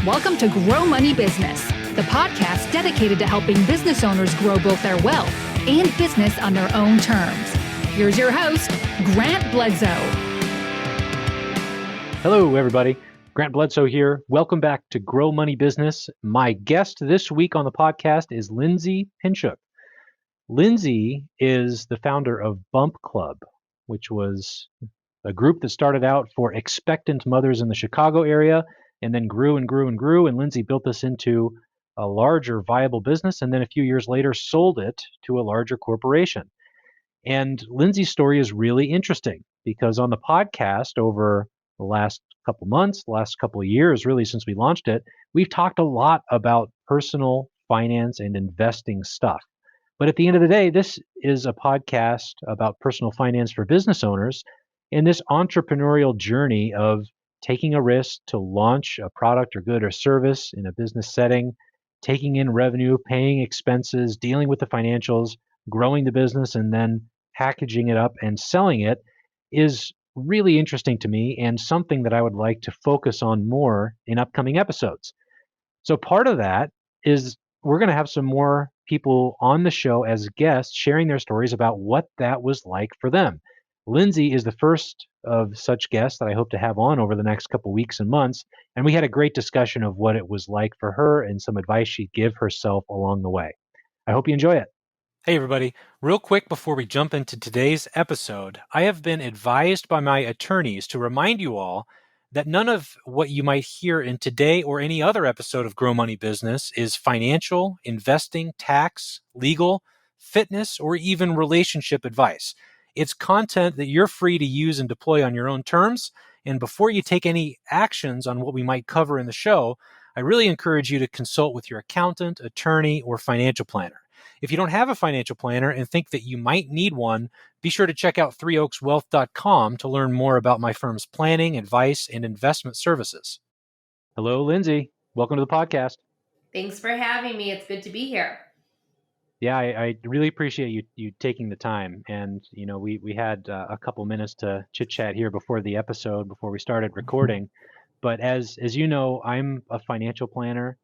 Welcome to Grow Money Business, the podcast dedicated to helping business owners grow both their wealth and business on their own terms. Here's your host, Grant Bledsoe. Hello, everybody. Grant Bledsoe here. Welcome back to Grow Money Business. My guest this week on the podcast is Lindsay Pinchuk. Lindsay is the founder of Bump Club, which was a group that started out for expectant mothers in the Chicago area and then grew and grew and grew. And Lindsay built this into a larger viable business. And then a few years later, sold it to a larger corporation. And Lindsay's story is really interesting because on the podcast over the last couple months, last couple of years, really since we launched it, we've talked a lot about personal finance and investing stuff. But at the end of the day, this is a podcast about personal finance for business owners and this entrepreneurial journey of taking a risk to launch a product or good or service in a business setting, taking in revenue, paying expenses, dealing with the financials, growing the business, and then packaging it up and selling it is really interesting to me and something that I would like to focus on more in upcoming episodes. So part of that is we're going to have some more people on the show as guests sharing their stories about what that was like for them. Lindsay is the first of such guests that I hope to have on over the next couple weeks and months. And we had a great discussion of what it was like for her and some advice she'd give herself along the way. I hope you enjoy it. Hey everybody, real quick before we jump into today's episode, I have been advised by my attorneys to remind you all that none of what you might hear in today or any other episode of Grow Money Business is financial, investing, tax, legal, fitness, or even relationship advice. It's content that you're free to use and deploy on your own terms. And before you take any actions on what we might cover in the show, I really encourage you to consult with your accountant, attorney, or financial planner. If you don't have a financial planner and think that you might need one, be sure to check out threeoakswealth.com to learn more about my firm's planning, advice, and investment services. Hello, Lindsay. Welcome to the podcast. Thanks for having me. It's good to be here. Yeah, I really appreciate you taking the time. And, you know, we had a couple minutes to chit chat here before the episode, before we started recording. But as you know, I'm a financial planner.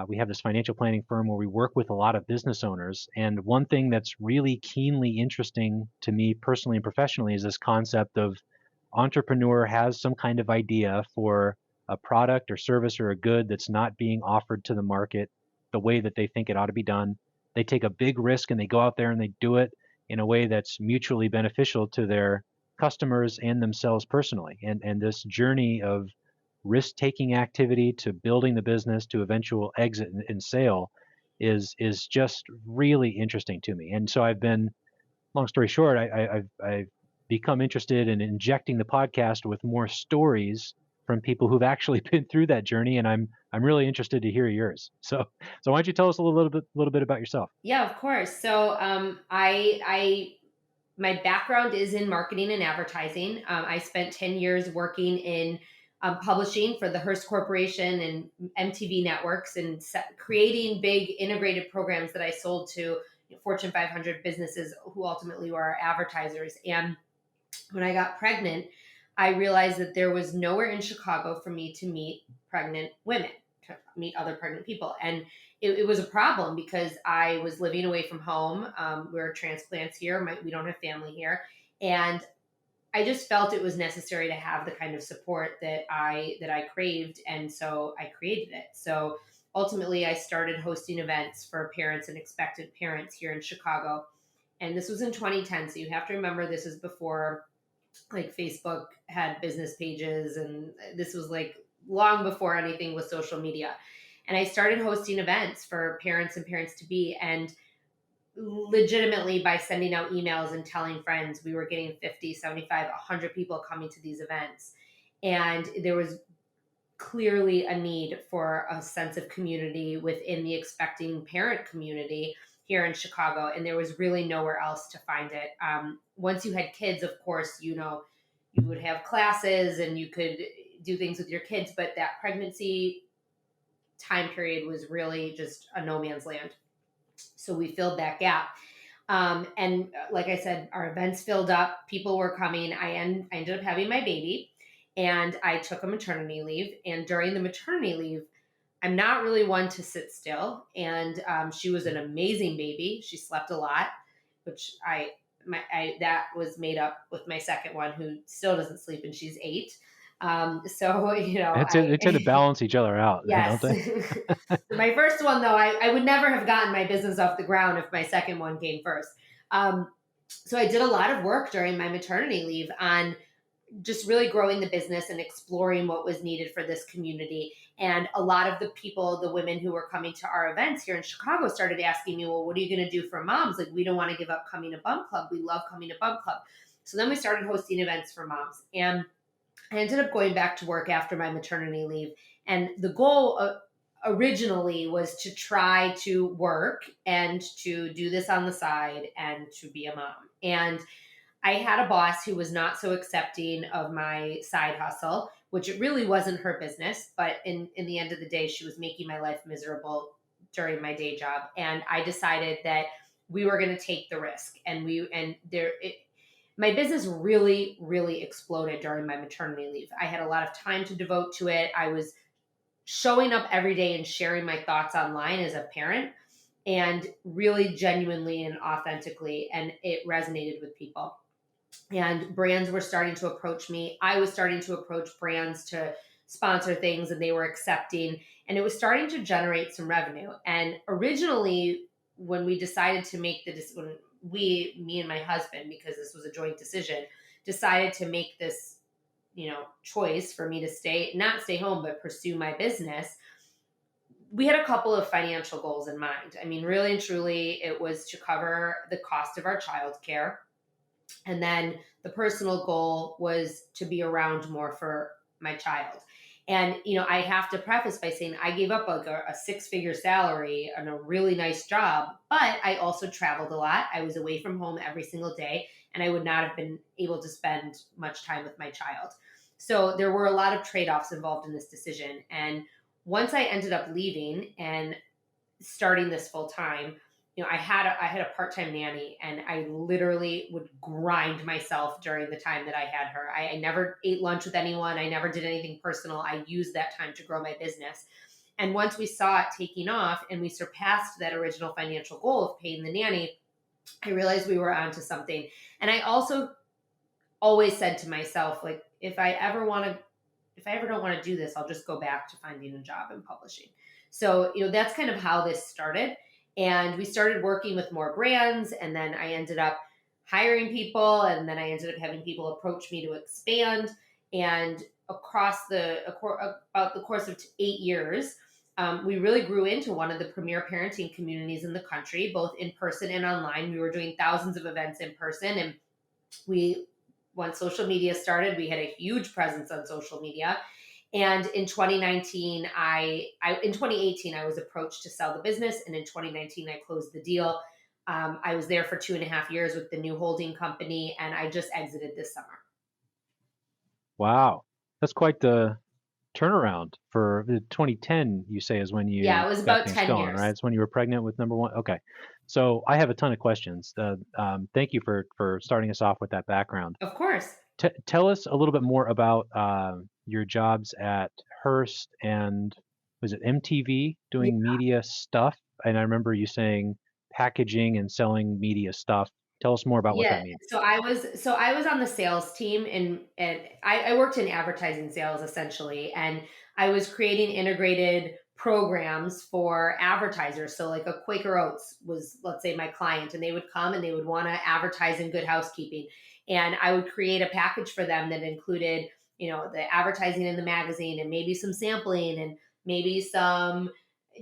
We have this financial planning firm where we work with a lot of business owners. And one thing that's really keenly interesting to me personally and professionally is this concept of entrepreneur has some kind of idea for a product or service or a good that's not being offered to the market the way that they think it ought to be done. They take a big risk and they go out there and they do it in a way that's mutually beneficial to their customers and themselves personally. And this journey of risk-taking activity to building the business to eventual exit and sale is just really interesting to me. And so I've been, long story short, I've become interested in injecting the podcast with more stories from people who've actually been through that journey, and I'm really interested to hear yours. So why don't you tell us a little bit about yourself? Yeah, of course. So I my background is in marketing and advertising. I spent 10 years working in publishing for the Hearst Corporation and MTV networks and creating big integrated programs that I sold to Fortune 500 businesses who ultimately were our advertisers. And when I got pregnant, I realized that there was nowhere in Chicago for me to meet pregnant women, to meet other pregnant people. And it was a problem because I was living away from home. We're transplants here. We don't have family here. And I just felt it was necessary to have the kind of support that I craved. And so I created it. So ultimately, I started hosting events for parents and expectant parents here in Chicago. And this was in 2010. So you have to remember this is before like Facebook had business pages, and this was like long before anything was social media. And I started hosting events for parents and parents to be, and legitimately by sending out emails and telling friends, we were getting 50, 75, 100 people coming to these events. And there was clearly a need for a sense of community within the expecting parent community here in Chicago. And there was really nowhere else to find it. Once you had kids, of course, you would have classes and you could do things with your kids, but that pregnancy time period was really just a no man's land. So we filled that gap. And like I said, our events filled up, people were coming. I ended up having my baby and I took a maternity leave. And during the maternity leave, I'm not really one to sit still. And she was an amazing baby. She slept a lot, which that was made up with my second one, who still doesn't sleep, and she's 8. So, They tend to balance each other out, yes. don't they? My first one, though, I would never have gotten my business off the ground if my second one came first. So I did a lot of work during my maternity leave on just really growing the business and exploring what was needed for this community. And a lot of the people, the women who were coming to our events here in Chicago, started asking me, well, what are you going to do for moms? Like, we don't want to give up coming to Bump Club. We love coming to Bump Club. So then we started hosting events for moms. And I ended up going back to work after my maternity leave. And the goal originally was to try to work and to do this on the side and to be a mom. And I had a boss who was not so accepting of my side hustle, which it really wasn't her business. But in the end of the day, she was making my life miserable during my day job. And I decided that we were going to take the risk. My business really, really exploded during my maternity leave. I had a lot of time to devote to it. I was showing up every day and sharing my thoughts online as a parent, and really genuinely and authentically, and it resonated with people. And brands were starting to approach me. I was starting to approach brands to sponsor things, and they were accepting, and it was starting to generate some revenue. And originally, when we decided to make me and my husband, because this was a joint decision, decided to make this choice for me to not stay home, but pursue my business, we had a couple of financial goals in mind. I mean, really and truly, it was to cover the cost of our childcare. And then the personal goal was to be around more for my child. And, I have to preface by saying I gave up a 6-figure salary and a really nice job, but I also traveled a lot. I was away from home every single day, and I would not have been able to spend much time with my child. So there were a lot of trade-offs involved in this decision. And once I ended up leaving and starting this full time, I had a part-time nanny, and I literally would grind myself during the time that I had her. I never ate lunch with anyone. I never did anything personal. I used that time to grow my business. And once we saw it taking off and we surpassed that original financial goal of paying the nanny, I realized we were onto something. And I also always said to myself, like, if I ever don't want to do this, I'll just go back to finding a job in publishing. So, that's kind of how this started. And we started working with more brands, and then I ended up hiring people, and then I ended up having people approach me to expand. And about the course of 8 years, we really grew into one of the premier parenting communities in the country, both in person and online. We were doing thousands of events in person, and once social media started, we had a huge presence on social media. And in 2018, I was approached to sell the business. And in 2019, I closed the deal. I was there for 2.5 years with the new holding company, and I just exited this summer. Wow. That's quite the turnaround for 2010, you say, is when you it was got about things 10 going, years. right? It's when you were pregnant with number one. Okay. So I have a ton of questions. Thank you for starting us off with that background. Of course. Tell us a little bit more about your jobs at Hearst and was it MTV doing media stuff? And I remember you saying packaging and selling media stuff. Tell us more about what that means. So I was on the sales team, and I worked in advertising sales essentially, and I was creating integrated programs for advertisers. So like a Quaker Oats was, let's say, my client, and they would come and they would want to advertise in Good Housekeeping. And I would create a package for them that included, the advertising in the magazine, and maybe some sampling, and maybe some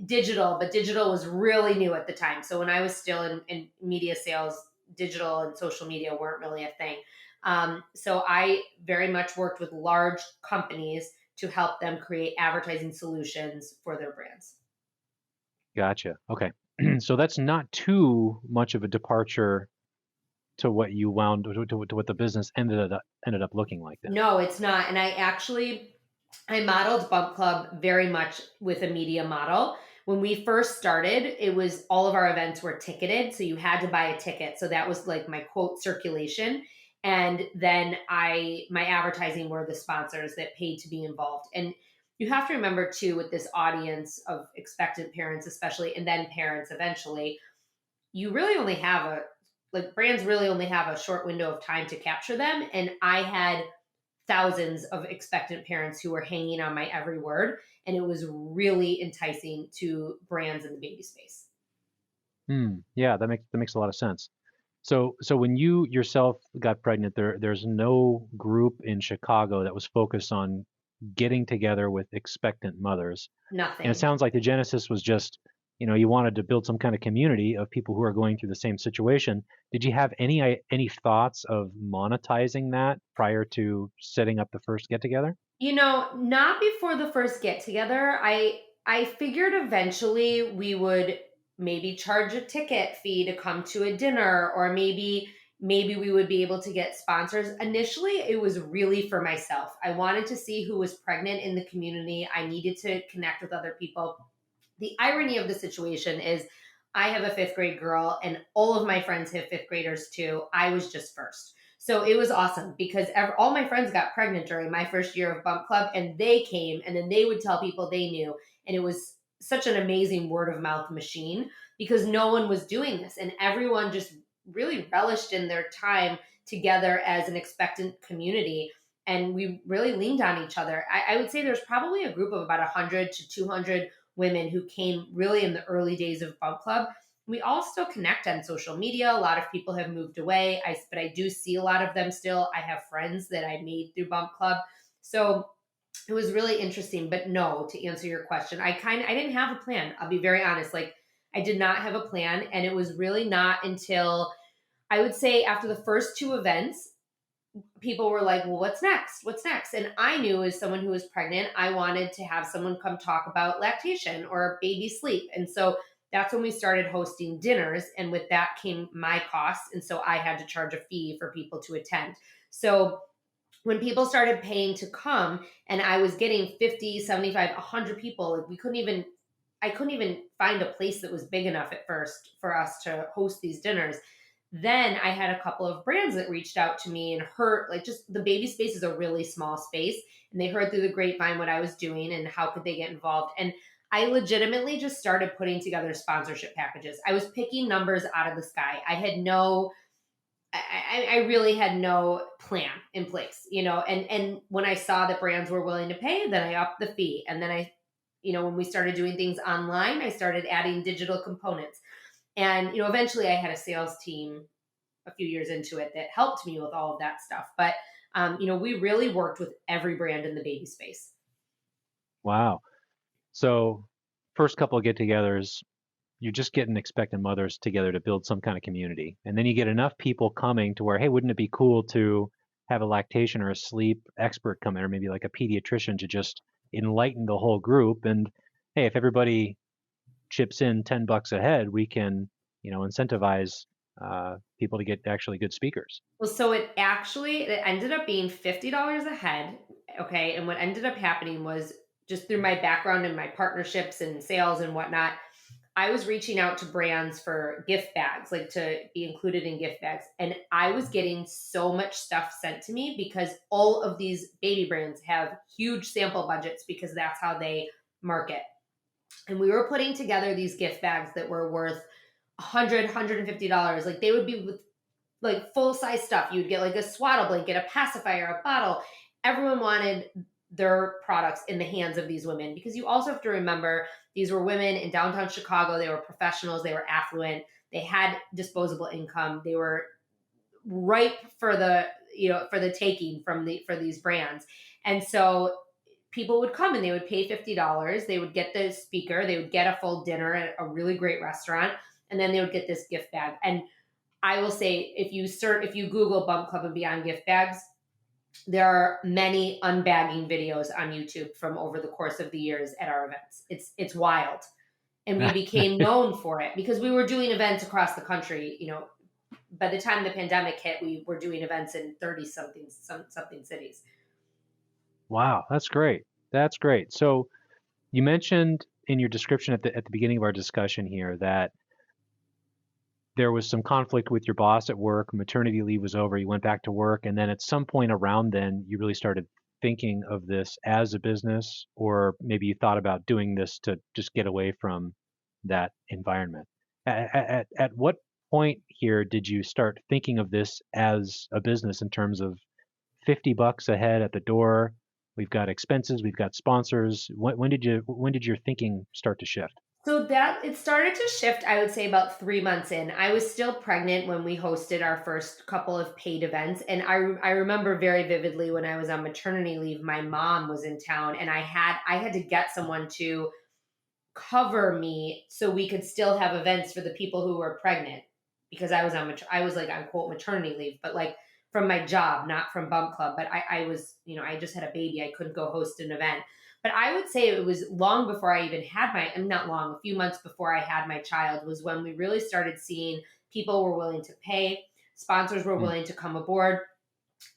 digital, but digital was really new at the time. So when I was still in media sales, digital and social media weren't really a thing. So I very much worked with large companies to help them create advertising solutions for their brands. Gotcha. Okay. So that's not too much of a departure to what you to what the business ended up looking like then. No, it's not. And I modeled Bump Club very much with a media model. When we first started, it was all of our events were ticketed. So you had to buy a ticket. So that was like my quote circulation. And then my advertising were the sponsors that paid to be involved. And you have to remember too, with this audience of expectant parents, especially, and then parents eventually, you really only have brands really only have a short window of time to capture them. And I had thousands of expectant parents who were hanging on my every word. And it was really enticing to brands in the baby space. Yeah, that makes a lot of sense. So when you yourself got pregnant, there's no group in Chicago that was focused on getting together with expectant mothers. And it Nothing. sounds like the genesis was just, you wanted to build some kind of community of people who are going through the same situation. Did you have any thoughts of monetizing that prior to setting up the first get together? Not before the first get together. I figured eventually we would maybe charge a ticket fee to come to a dinner, or maybe we would be able to get sponsors. Initially, it was really for myself. I wanted to see who was pregnant in the community. I needed to connect with other people. The irony of the situation is I have a fifth grade girl and all of my friends have fifth graders too. I was just first. So it was awesome because all my friends got pregnant during my first year of Bump Club, and they came and then they would tell people they knew. And it was such an amazing word of mouth machine because no one was doing this. And everyone just really relished in their time together as an expectant community. And we really leaned on each other. I would say there's probably a group of about 100 to 200 women who came really in the early days of Bump Club. We all still connect on social media. A lot of people have moved away, but I do see a lot of them still. I have friends that I made through Bump Club. So it was really interesting. But no, to answer your question, I didn't have a plan. I'll be very honest. Like, I did not have a plan. And it was really not until, I would say, after the first two events, people were like, well, what's next? What's next? And I knew, as someone who was pregnant, I wanted to have someone come talk about lactation or baby sleep. And so that's when we started hosting dinners. And with that came my costs. And so I had to charge a fee for people to attend. So when people started paying to come and I was getting 50, 75, 100 people, like I couldn't even find a place that was big enough at first for us to host these dinners. Then I had a couple of brands that reached out to me and heard, like, just the baby space is a really small space. And they heard through the grapevine what I was doing and how could they get involved. And I legitimately just started putting together sponsorship packages. I was picking numbers out of the sky. I really had no plan in place, and when I saw that brands were willing to pay, then I upped the fee. And then when we started doing things online, I started adding digital components. And, eventually I had a sales team a few years into it that helped me with all of that stuff. But, we really worked with every brand in the baby space. Wow. So first couple of get-togethers, you're just getting expectant mothers together to build some kind of community. And then you get enough people coming to where, hey, wouldn't it be cool to have a lactation or a sleep expert come in, or maybe like a pediatrician, to just enlighten the whole group? And hey, if everybody chips in $10 a head, we can, incentivize people to get actually good speakers. Well, so it ended up being $50 a head. Okay. And what ended up happening was, just through my background and my partnerships and sales and whatnot, I was reaching out to brands for gift bags, like to be included in gift bags. And I was getting so much stuff sent to me because all of these baby brands have huge sample budgets because that's how they market. And we were putting together these gift bags that were worth $100, $150. Like, they would be with like full size stuff. You'd get like a swaddle blanket, a pacifier, a bottle. Everyone wanted their products in the hands of these women, because you also have to remember, these were women in downtown Chicago. They were professionals. They were affluent. They had disposable income. They were ripe for the taking for these brands. And so people would come and they would pay $50. They would get the speaker. They would get a full dinner at a really great restaurant. And then they would get this gift bag. And I will say, if you Google Bump Club and Beyond gift bags, there are many unbagging videos on YouTube from over the course of the years at our events. It's wild. And we became known for it because we were doing events across the country. By the time the pandemic hit, we were doing events in 30 something cities. Wow, that's great. That's great. So you mentioned in your description at the beginning of our discussion here that there was some conflict with your boss at work, maternity leave was over, you went back to work, and then at some point around then, you really started thinking of this as a business, or maybe you thought about doing this to just get away from that environment? At what point here did you start thinking of this as a business in terms of $50 a head at the door? We've got expenses, we've got sponsors. When did your thinking start to shift? So that it started to shift, I would say about 3 months in. I was still pregnant when we hosted our first couple of paid events. And I remember very vividly when I was on maternity leave, my mom was in town and I had to get someone to cover me so we could still have events for the people who were pregnant, because I was like on quote maternity leave, but like from my job, not from Bump Club. But I was, I just had a baby. I couldn't go host an event. But I would say it was long before I even had not long, a few months before I had my child was when we really started seeing people were willing to pay, sponsors were willing to come aboard.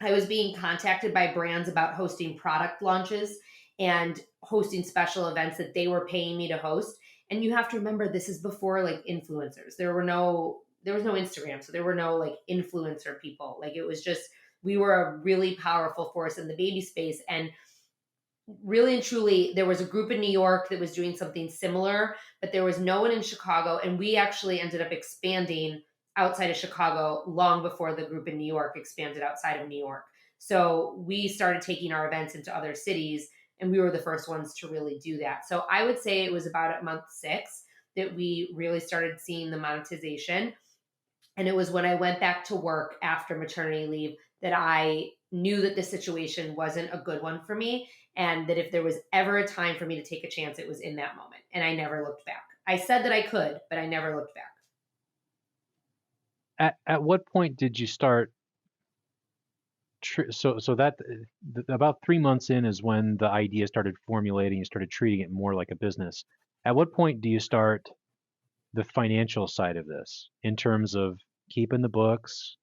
I was being contacted by brands about hosting product launches and hosting special events that they were paying me to host. And you have to remember, this is before like influencers. There was no Instagram. So there were no like influencer people. Like it was just, we were a really powerful force in the baby space. And really and truly, there was a group in New York that was doing something similar, but there was no one in Chicago. And we actually ended up expanding outside of Chicago long before the group in New York expanded outside of New York. So we started taking our events into other cities, and we were the first ones to really do that. So I would say it was about at month 6 that we really started seeing the monetization. And it was when I went back to work after maternity leave that I knew that the situation wasn't a good one for me, and that if there was ever a time for me to take a chance, it was in that moment. And I never looked back. I said that I could, but I never looked back. At what point did you start? So that about 3 months in is when the idea started formulating. You started treating it more like a business. At what point do you start the financial side of this in terms of keeping the books,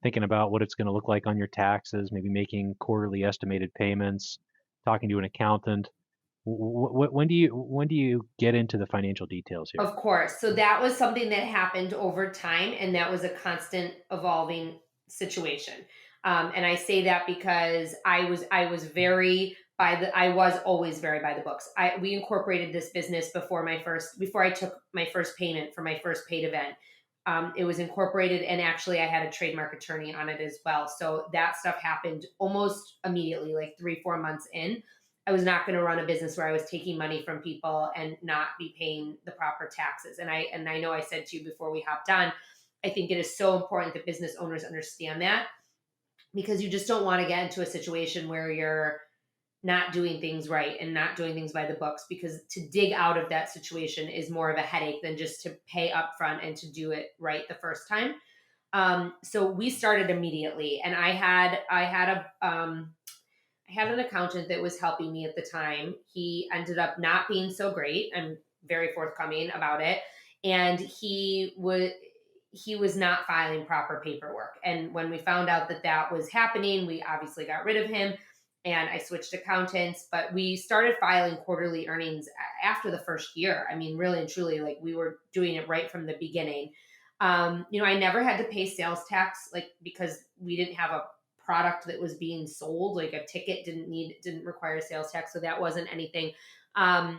thinking about what it's going to look like on your taxes, maybe making quarterly estimated payments, talking to an accountant? When do you get into the financial details here? Of course. So that was something that happened over time, and that was a constant evolving situation. And I say that because I was always very by the books. We incorporated this business before I took my first payment for my first paid event. It was incorporated, and actually I had a trademark attorney on it as well. So that stuff happened almost immediately, like 3-4 months in. I was not going to run a business where I was taking money from people and not be paying the proper taxes. And I know I said to you before we hopped on, I think it is so important that business owners understand that, because you just don't want to get into a situation where you're not doing things right and not doing things by the books, because to dig out of that situation is more of a headache than just to pay upfront and to do it right the first time. So we started immediately, and I had an accountant that was helping me at the time. He ended up not being so great. I'm very forthcoming about it. And he was not filing proper paperwork. And when we found out that that was happening, we obviously got rid of him, and I switched accountants. But we started filing quarterly earnings after the first year. I mean, really and truly, like we were doing it right from the beginning. I never had to pay sales tax, like because we didn't have a product that was being sold. Like a ticket didn't require sales tax, so that wasn't anything. I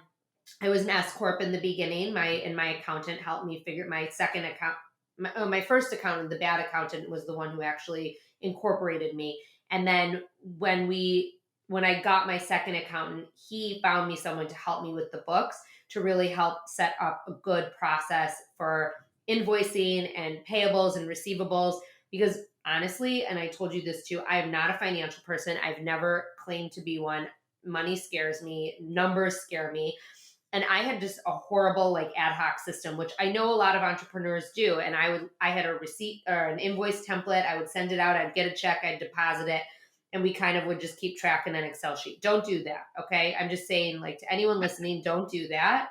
was an S corp in the beginning. My accountant helped me figure my second account. My first accountant, the bad accountant, was the one who actually incorporated me. And then when I got my second accountant, he found me someone to help me with the books, to really help set up a good process for invoicing and payables and receivables. Because honestly, and I told you this too, I am not a financial person. I've never claimed to be one. Money scares me. Numbers scare me. And I had just a horrible like ad hoc system, which I know a lot of entrepreneurs do. And I had a receipt or an invoice template. I would send it out. I'd get a check. I'd deposit it. And we kind of would just keep track in an Excel sheet. Don't do that. Okay. I'm just saying, like, to anyone listening, don't do that.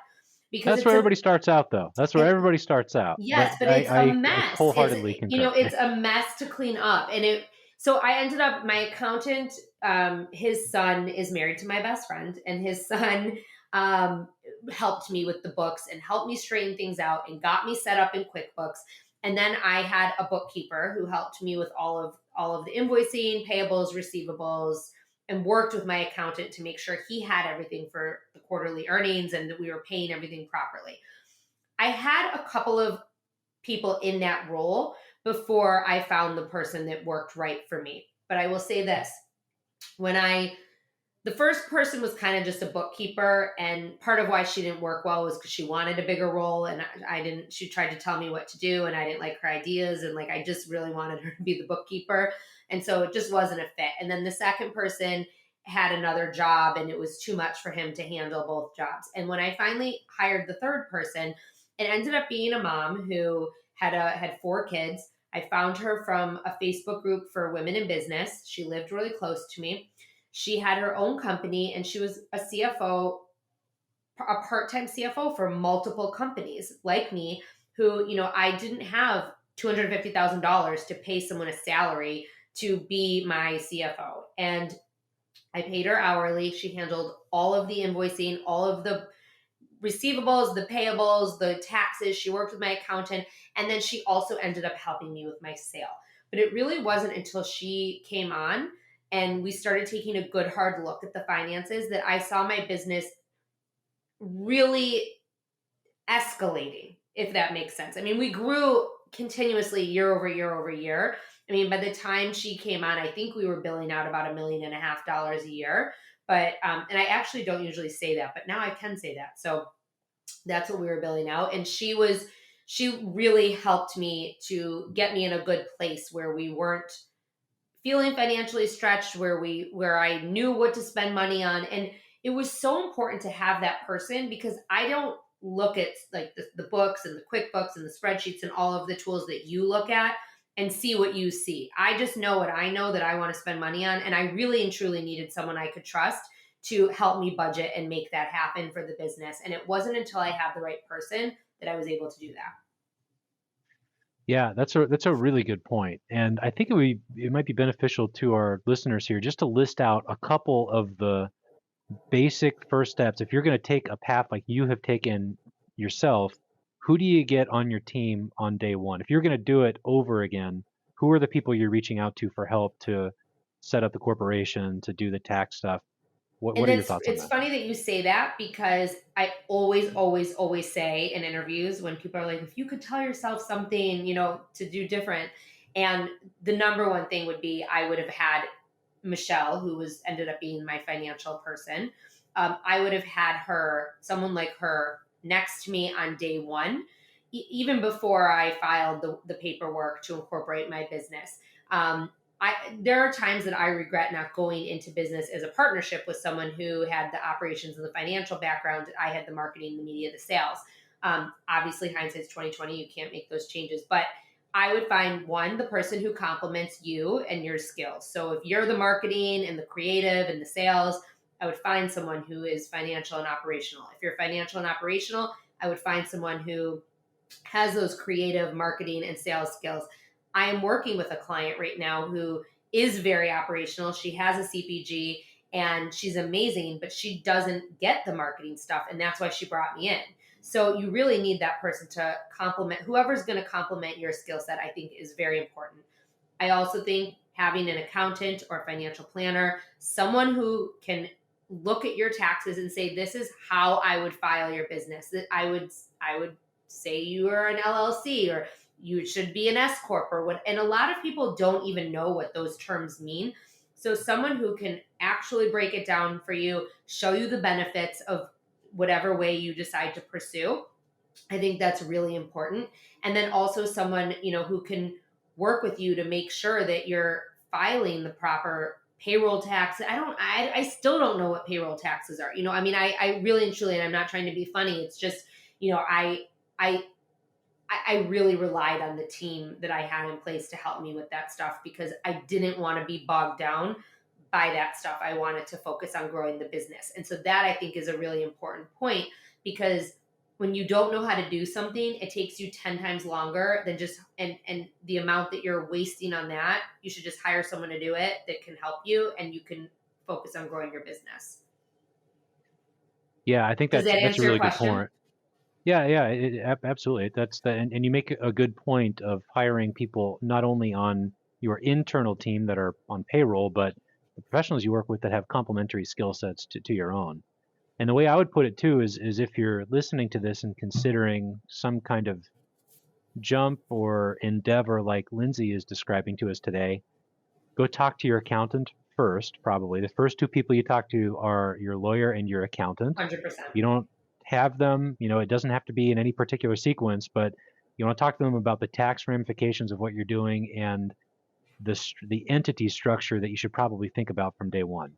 Because that's where everybody starts out, though. That's where everybody starts out. Yes, but it's a mess. I wholeheartly concur. It's a mess to clean up. So I ended up, my accountant, his son is married to my best friend, and his son helped me with the books and helped me straighten things out and got me set up in QuickBooks. And then I had a bookkeeper who helped me with all of the invoicing, payables, receivables, and worked with my accountant to make sure he had everything for the quarterly earnings and that we were paying everything properly. I had a couple of people in that role before I found the person that worked right for me. But I will say this, the first person was kind of just a bookkeeper, and part of why she didn't work well was because she wanted a bigger role, and she tried to tell me what to do, and I didn't like her ideas, and like I just really wanted her to be the bookkeeper, and so it just wasn't a fit. And then the second person had another job, and it was too much for him to handle both jobs. And when I finally hired the third person, it ended up being a mom who had 4 kids. I found her from a Facebook group for women in business. She lived really close to me. She had her own company, and she was a CFO, a part-time CFO for multiple companies like me, who, I didn't have $250,000 to pay someone a salary to be my CFO. And I paid her hourly. She handled all of the invoicing, all of the receivables, the payables, the taxes. She worked with my accountant. And then she also ended up helping me with my sale. But it really wasn't until she came on and we started taking a good hard look at the finances that I saw my business really escalating, if that makes sense. I mean, we grew continuously year over year over year. I mean, by the time she came on, I think we were billing out about $1.5 million a year. But, and I actually don't usually say that, but now I can say that. So that's what we were billing out. And she really helped me to get me in a good place where we weren't feeling financially stretched, where I knew what to spend money on. And it was so important to have that person, because I don't look at like the books and the QuickBooks and the spreadsheets and all of the tools that you look at and see what you see. I just know what I know that I want to spend money on. And I really and truly needed someone I could trust to help me budget and make that happen for the business. And it wasn't until I had the right person that I was able to do that. Yeah, that's a really good point. And I think it might be beneficial to our listeners here just to list out a couple of the basic first steps. If you're going to take a path like you have taken yourself, who do you get on your team on day one? If you're going to do it over again, who are the people you're reaching out to for help to set up the corporation, to do the tax stuff? What are your thoughts on It's that? funny that you say that, because I always, always, always say in interviews when people are like, if you could tell yourself something, to do different. And the number one thing would be, I would have had Michelle, who ended up being my financial person. I would have had someone like her next to me on day one, even before I filed the paperwork to incorporate my business. There are times that I regret not going into business as a partnership with someone who had the operations and the financial background. I had the marketing, the media, the sales. Obviously, hindsight's 2020. You can't make those changes, but I would find the person who complements you and your skills. So if you're the marketing and the creative and the sales, I would find someone who is financial and operational. If you're financial and operational, I would find someone who has those creative marketing and sales skills. I am working with a client right now who is very operational. She has a CPG and she's amazing, but she doesn't get the marketing stuff. And that's why she brought me in. So you really need that person to complement whoever's going to complement your skill set. I think is very important. I also think having an accountant or financial planner, someone who can look at your taxes and say, this is how I would file your business. That I would say you are an LLC, or you should be an S Corp, or what. And a lot of people don't even know what those terms mean. So someone who can actually break it down for you, show you the benefits of whatever way you decide to pursue. I think that's really important. And then also someone, who can work with you to make sure that you're filing the proper payroll tax. I still don't know what payroll taxes are. I really and truly, and I'm not trying to be funny. It's just, I really relied on the team that I had in place to help me with that stuff, because I didn't want to be bogged down by that stuff. I wanted to focus on growing the business. And so that, I think, is a really important point, because when you don't know how to do something, it takes you 10 times longer than just, and the amount that you're wasting on that, you should just hire someone to do it that can help you, and you can focus on growing your business. Yeah, I think Does that that's a answer really your good question? point. Yeah, absolutely. And you make a good point of hiring people not only on your internal team that are on payroll, but the professionals you work with that have complementary skill sets to your own. And the way I would put it too is if you're listening to this and considering some kind of jump or endeavor like Lindsay is describing to us today, go talk to your accountant first, probably. The first two people you talk to are your lawyer and your accountant. 100%. You don't have them, it doesn't have to be in any particular sequence, but you want to talk to them about the tax ramifications of what you're doing and the entity structure that you should probably think about from day one.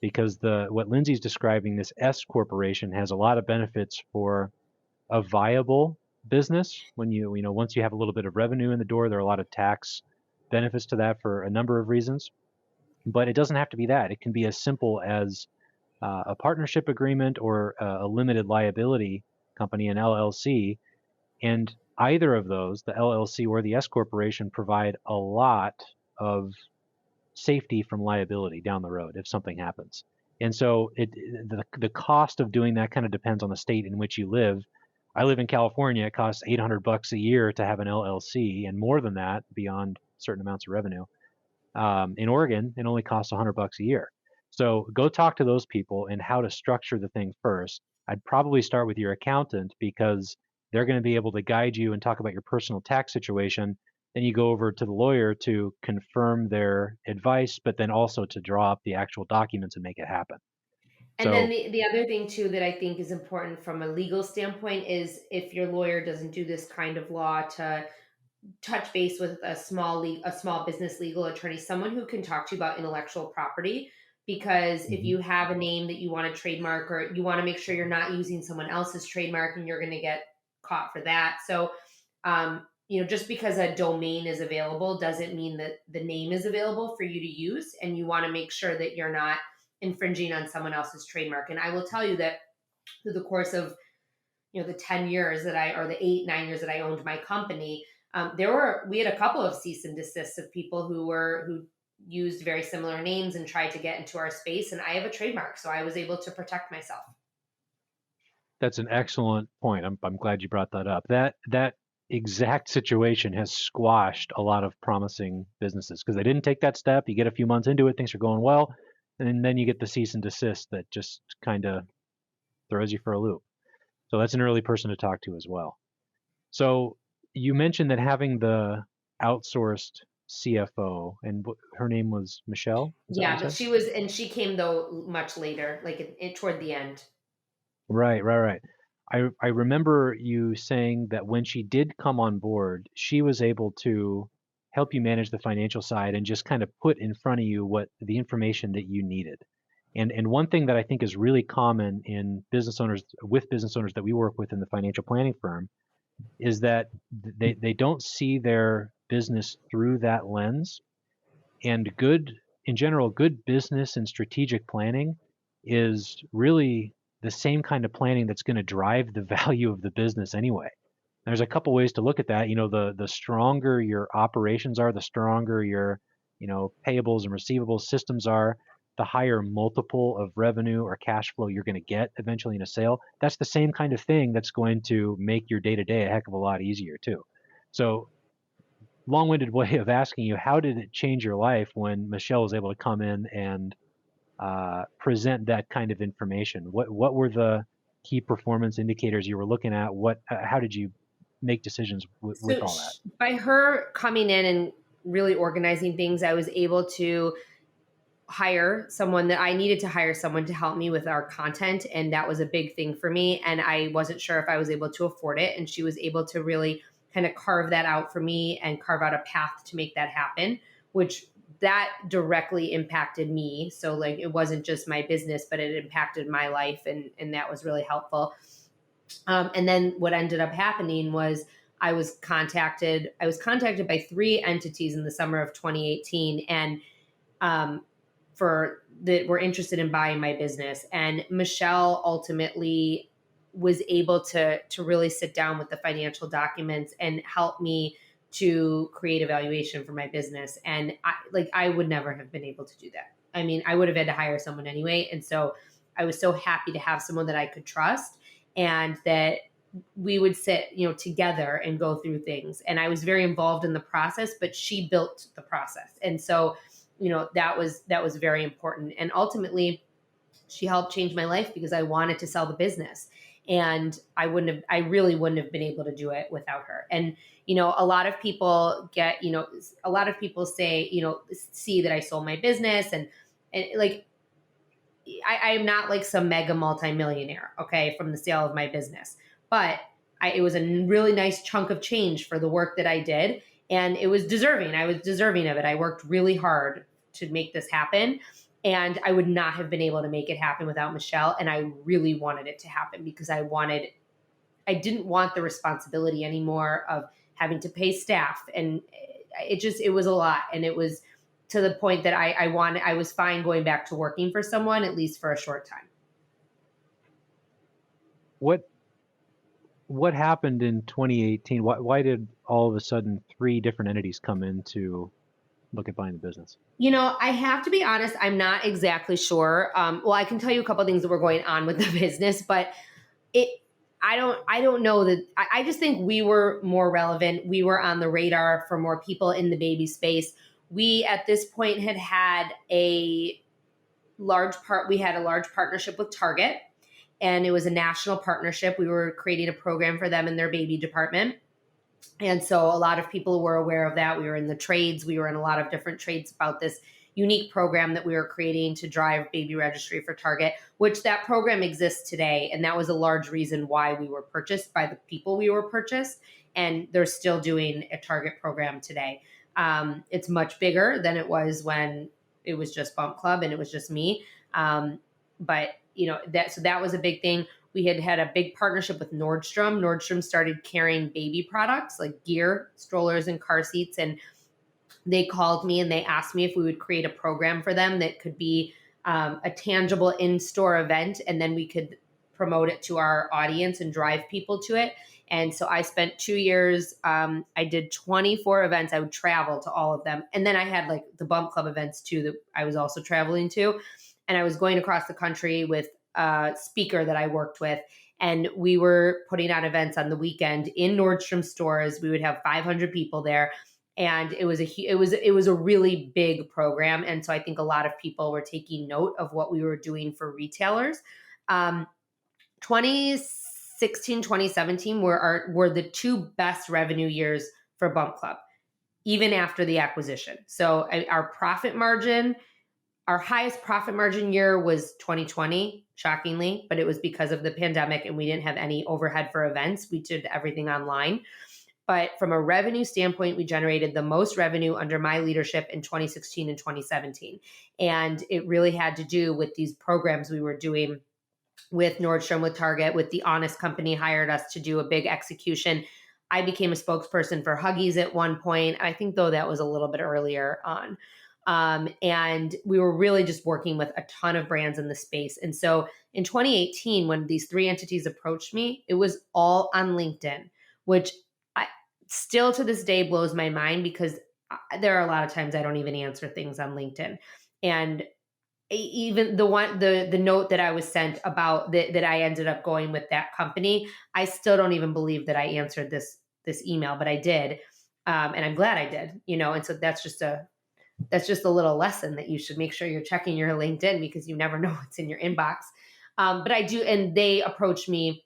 Because what Lindsay's describing, this S corporation, has a lot of benefits for a viable business. When once you have a little bit of revenue in the door, there are a lot of tax benefits to that for a number of reasons. But it doesn't have to be that. It can be as simple as a partnership agreement or a limited liability company, an LLC. And either of those, the LLC or the S corporation, provide a lot of safety from liability down the road if something happens. And so the cost of doing that kind of depends on the state in which you live. I live in California. It costs $800 a year to have an LLC, and more than that beyond certain amounts of revenue. In Oregon, it only costs $100 a year. So go talk to those people and how to structure the thing first. I'd probably start with your accountant because they're going to be able to guide you and talk about your personal tax situation. Then you go over to the lawyer to confirm their advice, but then also to draw up the actual documents and make it happen. And then the other thing too that I think is important from a legal standpoint is if your lawyer doesn't do this kind of law, to touch base with a small business legal attorney, someone who can talk to you about intellectual property. Because if you have a name that you want to trademark, or you want to make sure you're not using someone else's trademark and you're going to get caught for that. So, just because a domain is available doesn't mean that the name is available for you to use. And you want to make sure that you're not infringing on someone else's trademark. And I will tell you that through the course of, the 10 years the 9 years that I owned my company, we had a couple of cease and desists of people who used very similar names and tried to get into our space. And I have a trademark, so I was able to protect myself. That's an excellent point. I'm glad you brought that up. That exact situation has squashed a lot of promising businesses because they didn't take that step. You get a few months into it, things are going well, and then you get the cease and desist that just kind of throws you for a loop. So that's an early person to talk to as well. So you mentioned that having the outsourced CFO, and her name was Michelle? Yeah, but she came though much later, like toward the end. Right. I remember you saying that when she did come on board, she was able to help you manage the financial side and just kind of put in front of you what the information that you needed. And one thing that I think is really common in business owners that we work with in the financial planning firm is that they don't see their business through that lens. And good business and strategic planning is really the same kind of planning that's going to drive the value of the business anyway. There's a couple ways to look at that. The stronger your operations are, the stronger your, payables and receivables systems are, the higher multiple of revenue or cash flow you're going to get eventually in a sale. That's the same kind of thing that's going to make your day-to-day a heck of a lot easier too. So long-winded way of asking you, how did it change your life when Michelle was able to come in and present that kind of information? What were the key performance indicators you were looking at? How did you make decisions with all that? By her coming in and really organizing things, I was able to hire someone that I needed to hire someone to help me with our content. And that was a big thing for me. And I wasn't sure if I was able to afford it. And she was able to really kind of carve that out for me and carve out a path to make that happen, which that directly impacted me. So like, it wasn't just my business, but it impacted my life. And that was really helpful. And then what ended up happening was I was contacted by 3 entities in the summer of 2018. And, that were interested in buying my business. And Michelle ultimately was able to really sit down with the financial documents and help me to create a valuation for my business. And I would never have been able to do that. I mean, I would have had to hire someone anyway. And so I was so happy to have someone that I could trust and that we would sit, together and go through things. And I was very involved in the process, but she built the process. And so that was very important. And ultimately, she helped change my life because I wanted to sell the business. And I really wouldn't have been able to do it without her. And, a lot of people say, see that I sold my business and like, I'm not like some mega multimillionaire, okay, from the sale of my business, but it was a really nice chunk of change for the work that I did. And it was deserving. I was deserving of it. I worked really hard to make this happen. And I would not have been able to make it happen without Michelle. And I really wanted it to happen because I didn't want the responsibility anymore of having to pay staff. And it was a lot. And it was to the point that I was fine going back to working for someone, at least for a short time. What happened in 2018? Why did all of a sudden 3 different entities come in to look at buying the business? I have to be honest, I'm not exactly sure. Well, I can tell you a couple of things that were going on with the business, but I don't know that. I just think we were more relevant. We were on the radar for more people in the baby space. We, at this point, had a large partnership with Target, and it was a national partnership. We were creating a program for them in their baby department. And so a lot of people were aware of that. We were in the trades. We were in a lot of different trades about this unique program that we were creating to drive baby registry for Target, which that program exists today. And that was a large reason why we were purchased by the people we were purchased. And they're still doing a Target program today. It's much bigger than it was when it was just Bump Club and it was just me. But that was a big thing. We had a big partnership with Nordstrom. Nordstrom started carrying baby products like gear, strollers, and car seats. And they called me and they asked me if we would create a program for them that could be a tangible in-store event. And then we could promote it to our audience and drive people to it. And so I spent 2 years. I did 24 events. I would travel to all of them. And then I had like the Bump Club events too that I was also traveling to. And I was going across the country with a speaker that I worked with. And we were putting on events on the weekend in Nordstrom stores. We would have 500 people there. And it was a really big program. And so I think a lot of people were taking note of what we were doing for retailers. 2016, 2017 were the 2 best revenue years for Bump Club, even after the acquisition. So our highest profit margin year was 2020, shockingly, but it was because of the pandemic and we didn't have any overhead for events. We did everything online. But from a revenue standpoint, we generated the most revenue under my leadership in 2016 and 2017. And it really had to do with these programs we were doing with Nordstrom, with Target, with The Honest Company hired us to do a big execution. I became a spokesperson for Huggies at one point. I think, though, that was a little bit earlier on. And we were really just working with a ton of brands in the space. And so in 2018, when these 3 entities approached me, it was all on LinkedIn, which still to this day blows my mind because there are a lot of times I don't even answer things on LinkedIn. And even the note that I was sent about that I ended up going with that company, I still don't even believe that I answered this email, but I did. And I'm glad I did, and so that's just a little lesson that you should make sure you're checking your LinkedIn because you never know what's in your inbox. But I do. And they approached me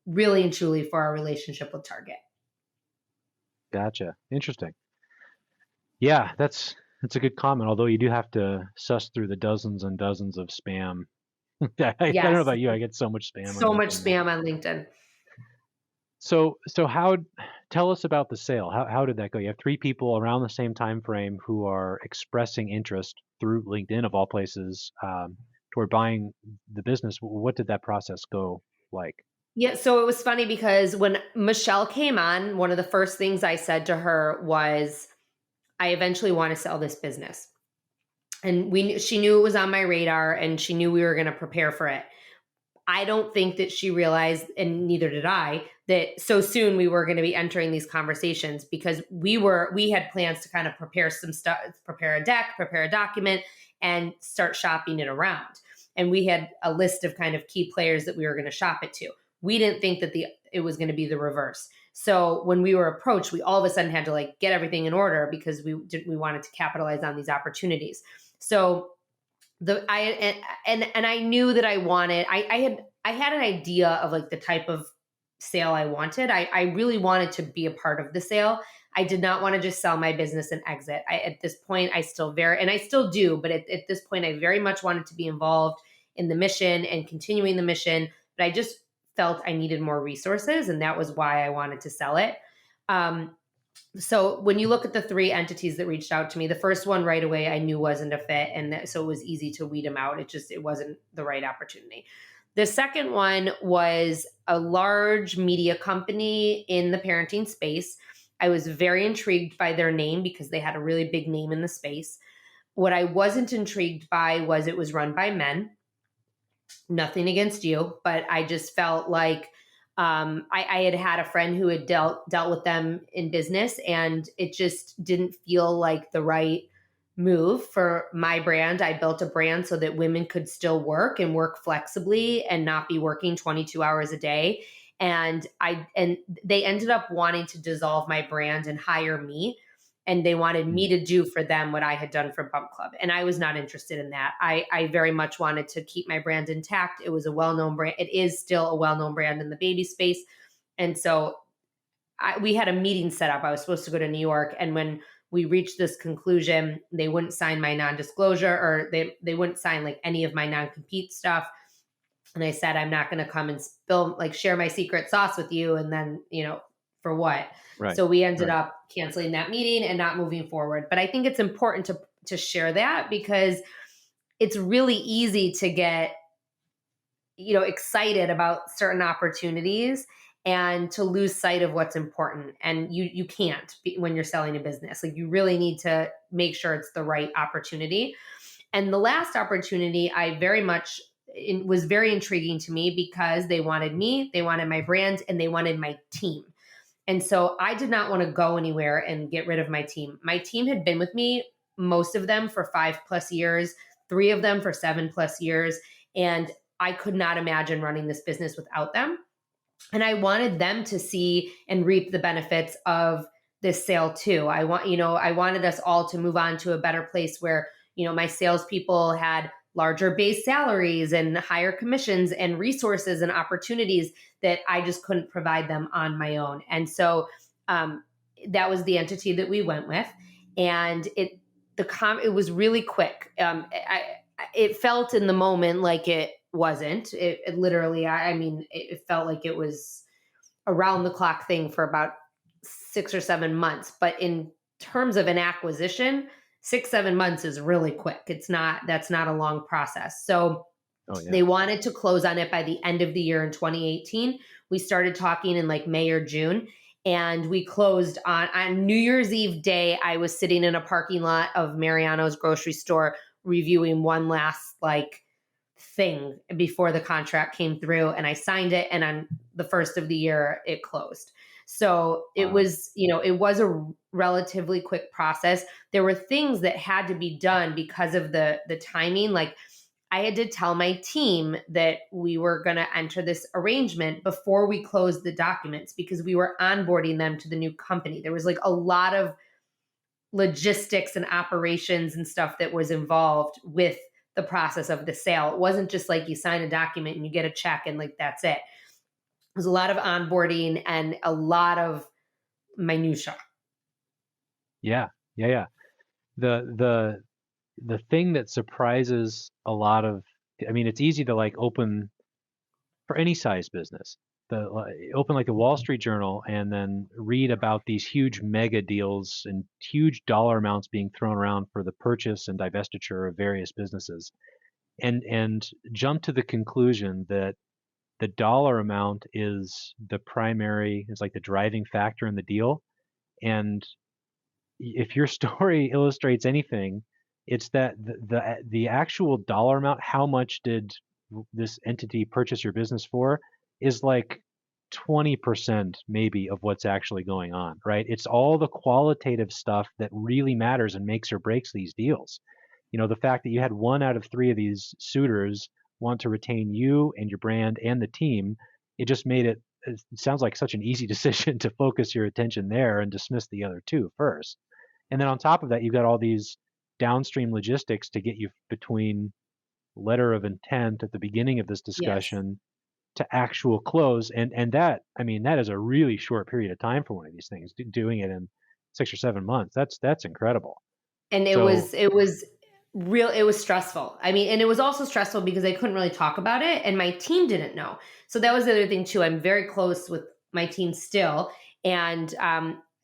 really and truly for our relationship with Target. Gotcha. Interesting. Yeah, that's a good comment. Although you do have to suss through the dozens and dozens of spam. I don't know about you. I get so much spam. So much spam on LinkedIn. So tell us about the sale. How did that go? You have 3 people around the same time frame who are expressing interest through LinkedIn of all places toward buying the business. What did that process go like? Yeah, so it was funny because when Michelle came on, one of the first things I said to her was, I eventually want to sell this business. And she knew it was on my radar and she knew we were going to prepare for it. I don't think that she realized, and neither did I, that so soon we were going to be entering these conversations because we had plans to kind of prepare some stuff, prepare a deck, prepare a document, and start shopping it around. And we had a list of kind of key players that we were going to shop it to. We didn't think that it was going to be the reverse. So when we were approached, we all of a sudden had to like get everything in order because we wanted to capitalize on these opportunities. So I knew that I wanted, I had an idea of like the type of sale I wanted. I really wanted to be a part of the sale. I did not want to just sell my business and exit. At this point, I still do, but at this point, I very much wanted to be involved in the mission and continuing the mission. But I just felt I needed more resources, and that was why I wanted to sell it. So when you look at the three entities that reached out to me, the first one right away I knew wasn't a fit, and so it was easy to weed them out. It wasn't the right opportunity. The second one was a large media company in the parenting space. I was very intrigued by their name because they had a really big name in the space. What I wasn't intrigued by was it was run by men. Nothing against you, but I just felt like I had a friend who had dealt with them in business, and it just didn't feel like the right move for my brand. I built a brand so that women could still work and work flexibly and not be working 22 hours a day. And they ended up wanting to dissolve my brand and hire me. And they wanted me to do for them what I had done for Bump Club. And I was not interested in that. I very much wanted to keep my brand intact. It was a well-known brand. It is still a well-known brand in the baby space. And so we had a meeting set up. I was supposed to go to New York. And when we reached this conclusion, they wouldn't sign my non-disclosure, or they wouldn't sign like any of my non-compete stuff. And I said, I'm not going to come and share my secret sauce with you. And then, for what? Right. So we ended up canceling that meeting and not moving forward. But I think it's important to share that because it's really easy to get, excited about certain opportunities and to lose sight of what's important. And you can't when you're selling a business. Like, you really need to make sure it's the right opportunity. And the last opportunity was very intriguing to me because they wanted me, they wanted my brand, and they wanted my team. And so I did not want to go anywhere and get rid of my team. My team had been with me, most of them for 5+ years, 3 of them for 7+ years. And I could not imagine running this business without them. And I wanted them to see and reap the benefits of this sale too. I wanted us all to move on to a better place where, my salespeople had larger base salaries and higher commissions and resources and opportunities that I just couldn't provide them on my own. And so that was the entity that we went with. And it was really quick. It felt in the moment like it wasn't. It literally, it felt like it was a round the clock thing for about 6 or 7 months. But in terms of an acquisition, 6-7 months is really quick. That's not a long process. So They wanted to close on it by the end of the year in 2018. We started talking in like May or June, and we closed on New Year's Eve day. I was sitting in a parking lot of Mariano's grocery store reviewing one last thing before the contract came through, and I signed it. And on the first of the year, it closed. So it was, it was a relatively quick process. There were things that had to be done because of the timing. Like, I had to tell my team that we were going to enter this arrangement before we closed the documents because we were onboarding them to the new company. There was a lot of logistics and operations and stuff that was involved with the process of the sale. It wasn't just like you sign a document and you get a check and that's it. There's a lot of onboarding and a lot of minutia. Yeah. The thing that surprises a lot of, it's easy to open for any size business. Open the Wall Street Journal and then read about these huge mega deals and huge dollar amounts being thrown around for the purchase and divestiture of various businesses, and jump to the conclusion that the dollar amount is the driving factor in the deal. And if your story illustrates anything, it's that the actual dollar amount, how much did this entity purchase your business for, is 20% maybe of what's actually going on, right? It's all the qualitative stuff that really matters and makes or breaks these deals. The fact that you had 1 out of 3 of these suitors want to retain you and your brand and the team, it just made it it sounds like such an easy decision to focus your attention there and dismiss the other two first. And then on top of that, you've got all these downstream logistics to get you between letter of intent at the beginning of this Yes. discussion to actual close. And that, I mean, that is a really short period of time for one of these things. Doing it in 6 or 7 months, that's incredible. And So it was stressful. I mean, and it was also stressful because I couldn't really talk about it and my team didn't know. So that was the other thing too. I'm very close with my team still, and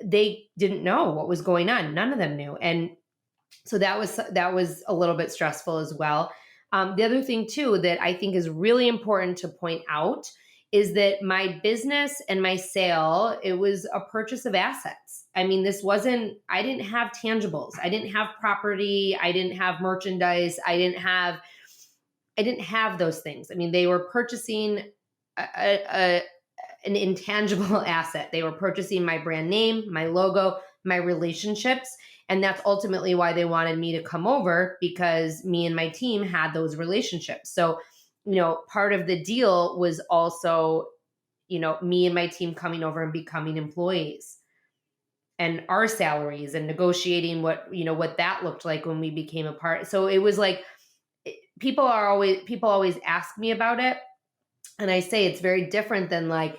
they didn't know what was going on. None of them knew. And so that was a little bit stressful as well. The other thing too that I think is really important to point out is that my business and my sale, it was a purchase of assets. I mean, I didn't have tangibles. I didn't have property. I didn't have merchandise. I didn't have those things. I mean, they were purchasing an intangible asset. They were purchasing my brand name, my logo, my relationships. And that's ultimately why they wanted me to come over, because me and my team had those relationships. So, part of the deal was also, me and my team coming over and becoming employees, and our salaries, and negotiating what that looked like when we became a part. So it was like, people always ask me about it. And I say it's very different than like,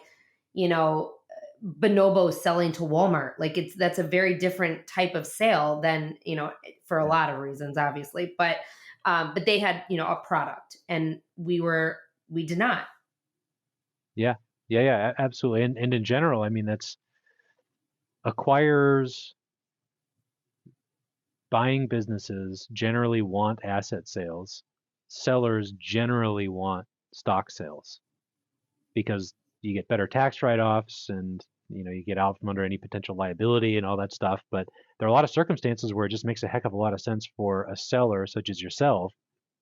Bonobo selling to Walmart. Like that's a very different type of sale than, for a lot of reasons, obviously, but they had, a product, and we did not. yeah, absolutely. And in general, I mean, that's acquirers, buying businesses generally want asset sales. Sellers generally want stock sales because you get better tax write-offs, and you get out from under any potential liability and all that stuff. But there are a lot of circumstances where it just makes a heck of a lot of sense for a seller such as yourself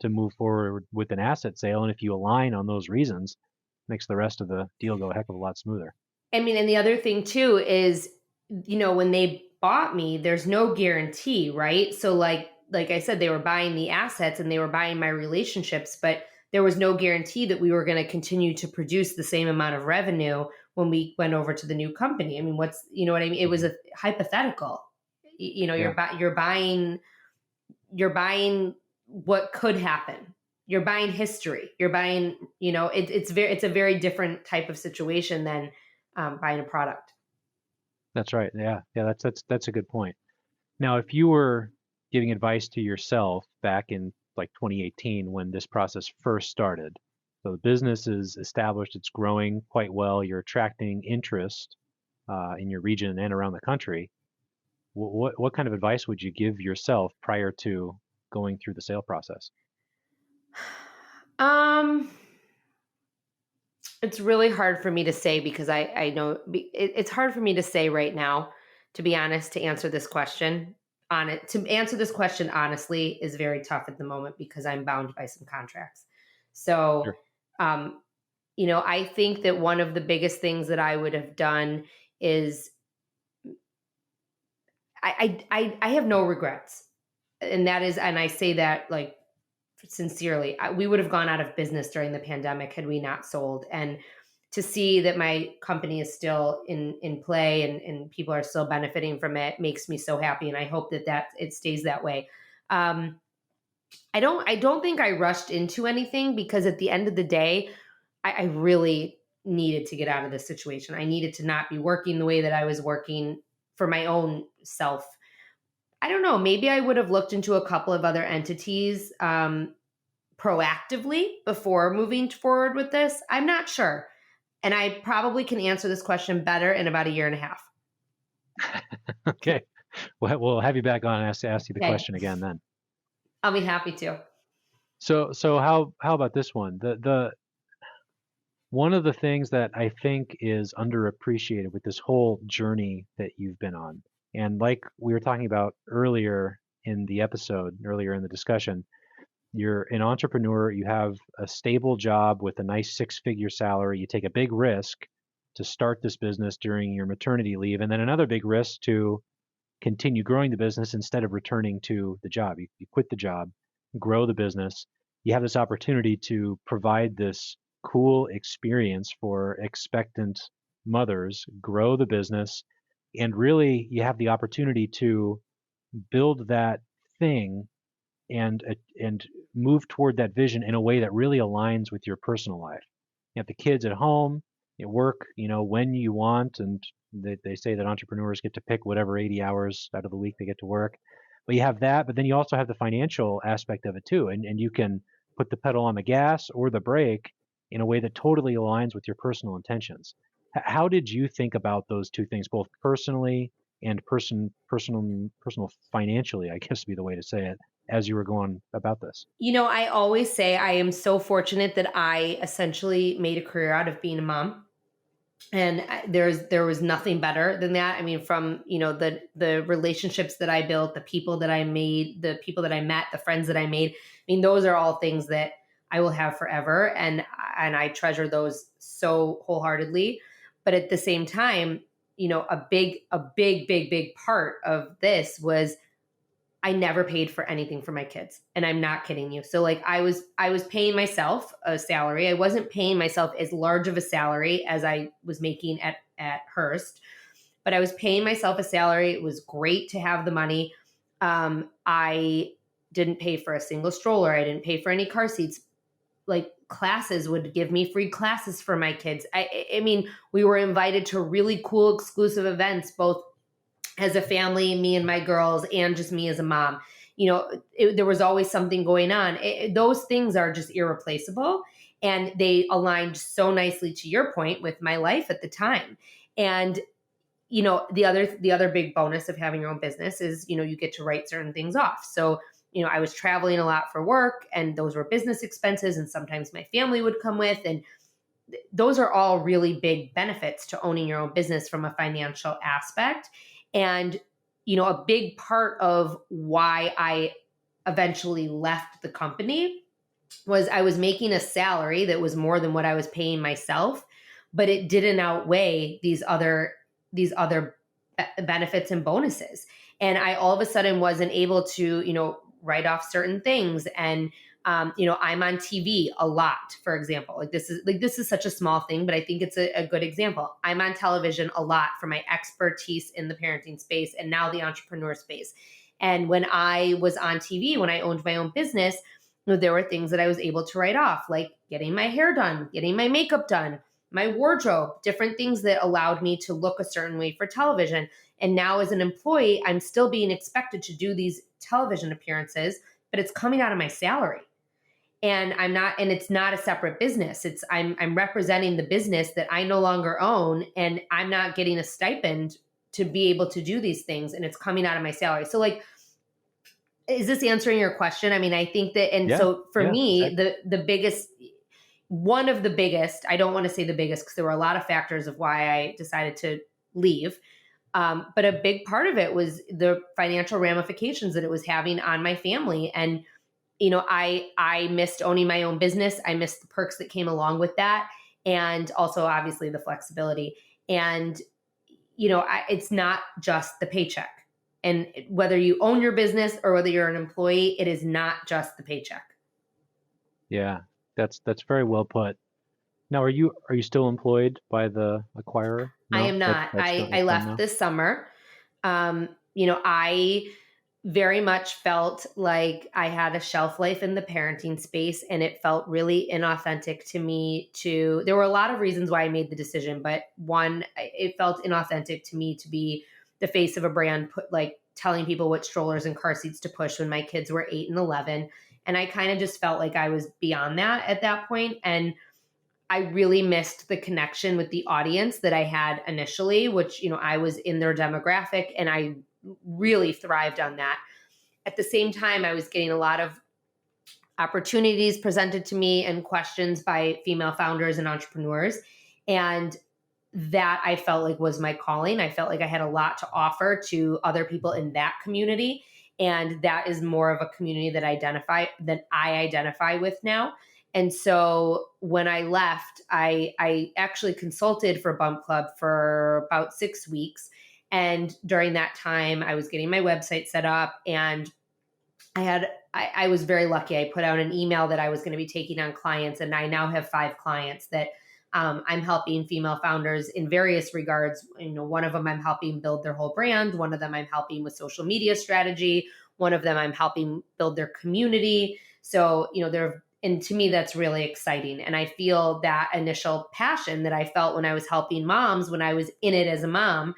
to move forward with an asset sale. And if you align on those reasons, it makes the rest of the deal go a heck of a lot smoother. I mean, and the other thing too is, when they bought me, there's no guarantee, right? So like I said, they were buying the assets and they were buying my relationships, but there was no guarantee that we were going to continue to produce the same amount of revenue when we went over to the new company. I mean, you know what I mean? It was a hypothetical. You're buying what could happen. You're buying history. You're buying, it's a very different type of situation than buying a product. That's right. Yeah. That's a good point. Now, if you were giving advice to yourself back in like 2018 when this process first started, so the business is established, it's growing quite well, you're attracting interest in your region and around the country, what kind of advice would you give yourself prior to going through the sale process? It's really hard for me to say because I know it's hard for me to say right now, to be honest, to answer this question. To answer this question honestly is very tough at the moment because I'm bound by some contracts. So, Sure. I think that one of the biggest things that I would have done is I have no regrets, and I say that like sincerely. We would have gone out of business during the pandemic had we not sold. And to see that my company is still in play and people are still benefiting from it makes me so happy. And I hope that it stays that way. I don't think I rushed into anything because at the end of the day, I really needed to get out of this situation. I needed to not be working the way that I was working for my own self. I don't know. Maybe I would have looked into a couple of other entities proactively before moving forward with this. I'm not sure. And I probably can answer this question better in about a year and a half. Okay. We'll have you back on and ask you the Okay. question again then. I'll be happy to. So how about this one? The one of the things that I think is underappreciated with this whole journey that you've been on, and like we were talking about earlier in the discussion, you're an entrepreneur, you have a stable job with a nice 6-figure salary, you take a big risk to start this business during your maternity leave, and then another big risk to continue growing the business instead of returning to the job. You quit the job, grow the business. You have this opportunity to provide this cool experience for expectant mothers, grow the business, and really you have the opportunity to build that thing and move toward that vision in a way that really aligns with your personal life. You have the kids at home, you work, when you want, and they say that entrepreneurs get to pick whatever 80 hours out of the week they get to work. But you have that, but then you also have the financial aspect of it too. And you can put the pedal on the gas or the brake in a way that totally aligns with your personal intentions. How did you think about those two things, both personally and personal financially, I guess would be the way to say it, as you were going about this? I always say I am so fortunate that I essentially made a career out of being a mom. And there was nothing better than that. I mean, from, the relationships that I built, the people that I made, the people that I met, the friends that I made. I mean, those are all things that I will have forever. And I treasure those so wholeheartedly. But at the same time, a big part of this was I never paid for anything for my kids. And I'm not kidding you. So like I was paying myself a salary. I wasn't paying myself as large of a salary as I was making at Hearst, but I was paying myself a salary. It was great to have the money. I didn't pay for a single stroller. I didn't pay for any car seats. Like classes would give me free classes for my kids. I mean, we were invited to really cool exclusive events, both as a family, me and my girls, and just me as a mom. There was always something going on. Those things are just irreplaceable. And they aligned so nicely to your point with my life at the time. And, the other big bonus of having your own business is, you get to write certain things off. So, I was traveling a lot for work, and those were business expenses. And sometimes my family would come with, and those are all really big benefits to owning your own business from a financial aspect. And, a big part of why I eventually left the company was I was making a salary that was more than what I was paying myself, but it didn't outweigh these other benefits and bonuses. And I all of a sudden wasn't able to, write off certain things. And I'm on TV a lot, for example. This is such a small thing, but I think it's a good example. I'm on television a lot for my expertise in the parenting space and now the entrepreneur space. And when I was on TV, when I owned my own business, there were things that I was able to write off, like getting my hair done, getting my makeup done, my wardrobe, different things that allowed me to look a certain way for television. And now as an employee, I'm still being expected to do these television appearances, but it's coming out of my salary. And it's not a separate business. I'm representing the business that I no longer own, and I'm not getting a stipend to be able to do these things, and it's coming out of my salary. So like, is this answering your question? I mean, I think that, and so for me, exactly. One of the biggest, I don't want to say the biggest because there were a lot of factors of why I decided to leave. But a big part of it was the financial ramifications that it was having on my family. And I missed owning my own business. I missed the perks that came along with that. And also obviously the flexibility. And, it's not just the paycheck. And whether you own your business or whether you're an employee, it is not just the paycheck. Yeah, that's very well put. Now, are you still employed by the acquirer? No? I am not. I left this summer. I very much felt like I had a shelf life in the parenting space, and it felt really inauthentic to me there were a lot of reasons why I made the decision, but one, it felt inauthentic to me to be the face of a brand, telling people what strollers and car seats to push when my kids were 8 and 11. And I kind of just felt like I was beyond that at that point. And I really missed the connection with the audience that I had initially, which, I was in their demographic, and I really thrived on that. At the same time, I was getting a lot of opportunities presented to me and questions by female founders and entrepreneurs. And that I felt like was my calling. I felt like I had a lot to offer to other people in that community. And that is more of a community that I identify with now. And so when I left, I actually consulted for Bump Club for about 6 weeks. And during that time, I was getting my website set up, and I was very lucky. I put out an email that I was going to be taking on clients, and I now have 5 clients that I'm helping female founders in various regards. One of them I'm helping build their whole brand. One of them I'm helping with social media strategy. One of them I'm helping build their community. So, and to me, that's really exciting. And I feel that initial passion that I felt when I was helping moms, when I was in it as a mom,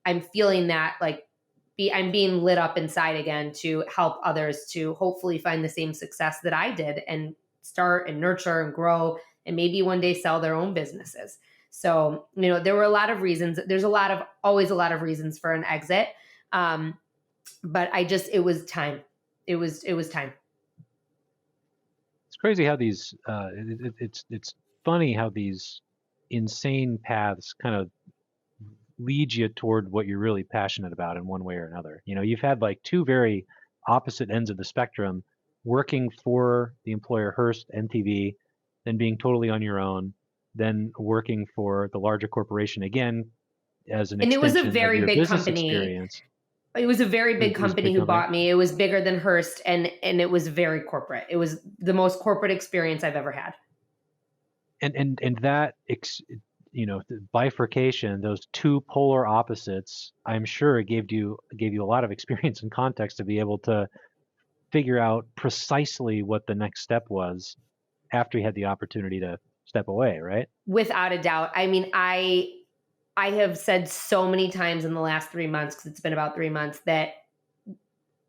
I'm feeling that I'm being lit up inside again to help others to hopefully find the same success that I did and start and nurture and grow and maybe one day sell their own businesses. So, there were a lot of reasons. There's always a lot of reasons for an exit. But it was time. It was time. It's crazy how these, it's funny how these insane paths kind of lead you toward what you're really passionate about in one way or another. You've had like 2 very opposite ends of the spectrum, working for the employer Hearst, MTV, then being totally on your own, then working for the larger corporation again as an extension of your business experience. And it was a very big company. It was a very big company who bought me. It was bigger than Hearst, and it was very corporate. It was the most corporate experience I've ever had. And that the bifurcation, those 2 polar opposites, I'm sure it gave you a lot of experience and context to be able to figure out precisely what the next step was after you had the opportunity to step away, right? Without a doubt. I mean, I have said so many times in the last 3 months, because it's been about 3 months, that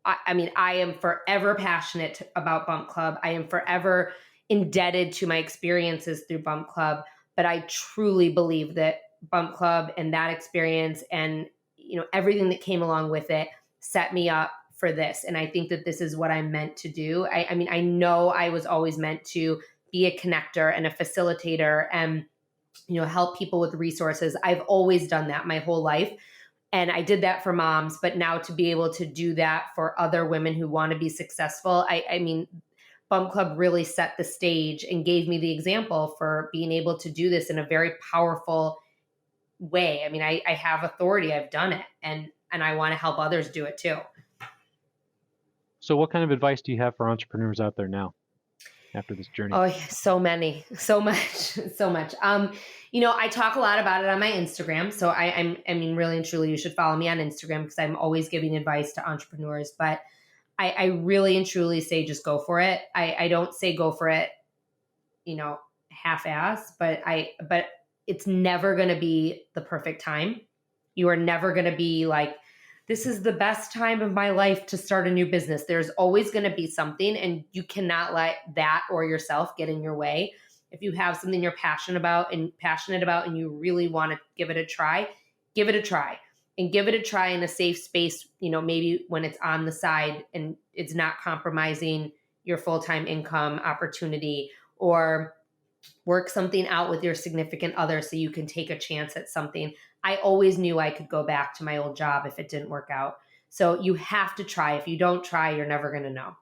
I am forever passionate about Bump Club. I am forever indebted to my experiences through Bump Club. But I truly believe that Bump Club and that experience and everything that came along with it set me up for this. And I think that this is what I'm meant to do. I know I was always meant to be a connector and a facilitator and help people with resources. I've always done that my whole life. And I did that for moms, but now to be able to do that for other women who want to be successful, Bump Club really set the stage and gave me the example for being able to do this in a very powerful way. I have authority. I've done it, and I want to help others do it too. So what kind of advice do you have for entrepreneurs out there now after this journey? Oh, so many, so much. I talk a lot about it on my Instagram. So really and truly, you should follow me on Instagram because I'm always giving advice to entrepreneurs. But I really and truly say just go for it. I don't say go for it, half-ass, but it's never going to be the perfect time. You are never going to be like, this is the best time of my life to start a new business. There's always going to be something, and you cannot let that or yourself get in your way. If you have something you're passionate about and you really want to give it a try, give it a try. And give it a try in a safe space, maybe when it's on the side and it's not compromising your full-time income opportunity, or work something out with your significant other so you can take a chance at something. I always knew I could go back to my old job if it didn't work out. So you have to try. If you don't try, you're never going to know.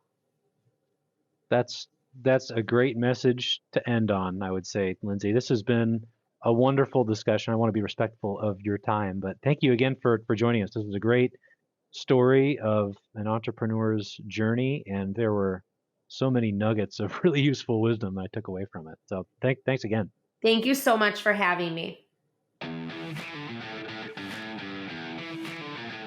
That's a great message to end on, I would say, Lindsay. This has been a wonderful discussion. I want to be respectful of your time, but thank you again for joining us. This was a great story of an entrepreneur's journey, and there were so many nuggets of really useful wisdom I took away from it. So thanks again. Thank you so much for having me.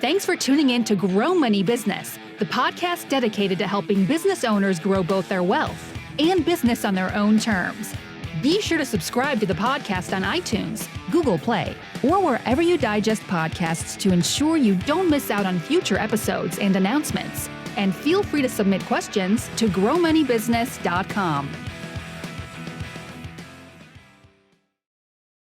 Thanks for tuning in to Grow Money Business, the podcast dedicated to helping business owners grow both their wealth and business on their own terms. Be sure to subscribe to the podcast on iTunes, Google Play, or wherever you digest podcasts to ensure you don't miss out on future episodes and announcements. And feel free to submit questions to growmoneybusiness.com.